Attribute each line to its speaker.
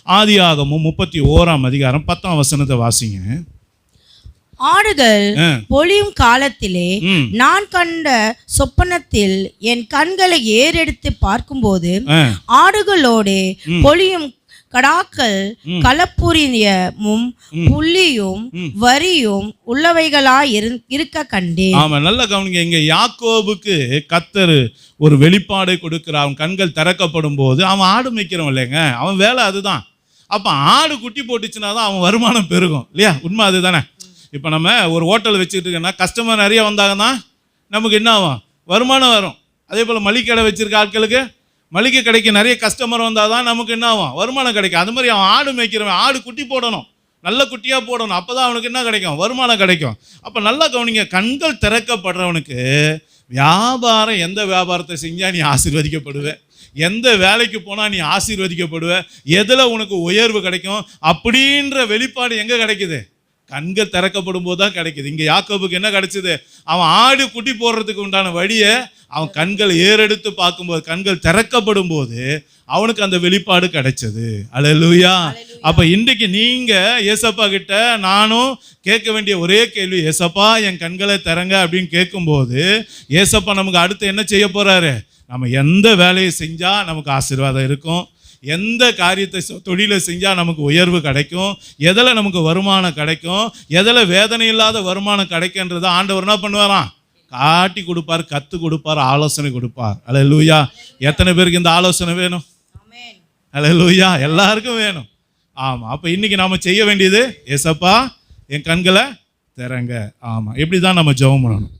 Speaker 1: ஆதியாகமம் 31:10 வாசிங்க.
Speaker 2: ஆடுகள் பொழியும் காலத்திலே நான் கண்ட சொப்பனத்தில் என் கண்களை ஏறெடுத்து பார்க்கும்போது ஆடுகளோடு பொழியும் கடாக்கள் கலப்புரியமும் புள்ளியும் வரியும் உள்ளவைகளாய் இருக்க கண்டேன்.
Speaker 1: ஆமா, நல்ல கவனிங்க. இங்க யாக்கோபுக்கு கர்த்தர் ஒரு வெளிப்பாடை கொடுக்கிறார். அவன் கண்கள் திறக்கப்படும் போது, அவன் ஆடு மேய்க்கிறவன் இல்லைங்க, அவன் வேலை அதுதான். அப்ப ஆடு குட்டி போட்டுச்சுன்னா தான் அவன் வருமானம் பெருகும் இல்லையா? உண்மை அதுதானே. இப்போ நம்ம ஒரு ஹோட்டல் வச்சுக்கிட்டு இருக்கோன்னா கஸ்டமர் நிறைய வந்தாங்கன்னா நமக்கு என்ன ஆகும்? வருமானம் வரும். அதே போல் மளிகை கடை வச்சுருக்க ஆட்களுக்கு மளிகை கடைக்கு நிறைய கஸ்டமர் வந்தால் தான் நமக்கு என்ன ஆகும்? வருமானம் கிடைக்கும். அது மாதிரி அவன் ஆடு மேய்க்கிறவன் ஆடு குட்டி போடணும், நல்ல குட்டியாக போடணும். அப்போ தான் அவனுக்கு என்ன கிடைக்கும்? வருமானம் கிடைக்கும். அப்போ நல்லா கவனிங்க, கண்கள் திறக்கப்படுறவனுக்கு வியாபாரம், எந்த வியாபாரத்தை செஞ்சால் நீ ஆசீர்வதிக்கப்படுவேன், எந்த வேலைக்கு போனால் நீ ஆசீர்வதிக்கப்படுவ, எதில் உனக்கு உயர்வு கிடைக்கும் அப்படின்ற வெளிப்பாடு எங்கே கிடைக்குது? கண்கள் திறக்கப்படும் போது தான் கிடைக்குது. இங்கே யாக்கோபுக்கு என்ன கிடைச்சது? அவன் ஆடு குட்டி போடுறதுக்கு உண்டான வழியை அவன் கண்கள் ஏறெடுத்து பார்க்கும்போது, கண்கள் திறக்கப்படும் போது அவனுக்கு அந்த வெளிப்பாடு கிடைச்சது. அல்லேலூயா. அப்போ இன்றைக்கு நீங்கள் ஏசப்பா கிட்ட நானும் கேட்க வேண்டிய ஒரே கேள்வி, ஏசப்பா என் கண்களை திறங்க அப்படின்னு கேட்கும்போது, ஏசப்பா நமக்கு அடுத்து என்ன செய்ய போகிறாரு? நம்ம எந்த வேலையை செஞ்சால் நமக்கு ஆசீர்வாதம் இருக்கும், எந்த காரியத்தை தொழிலை செஞ்சால் நமக்கு உயர்வு கிடைக்கும், எதில் நமக்கு வருமானம் கிடைக்கும், எதில் வேதனை இல்லாத வருமானம் கிடைக்குன்றதை ஆண்டவர் என்ன பண்ணுவாராம்? காட்டி கொடுப்பார், கற்றுக் கொடுப்பார், ஆலோசனை கொடுப்பார். அல்லேலூயா. எத்தனை பேருக்கு இந்த ஆலோசனை வேணும்? அல்லேலூயா. எல்லாருக்கும் வேணும். ஆமாம். அப்போ இன்றைக்கி நாம் செய்ய வேண்டியது, ஏசப்பா என் கண்களை திறங்க. ஆமாம், இப்படி தான் நம்ம ஜெபம் பண்ணணும்.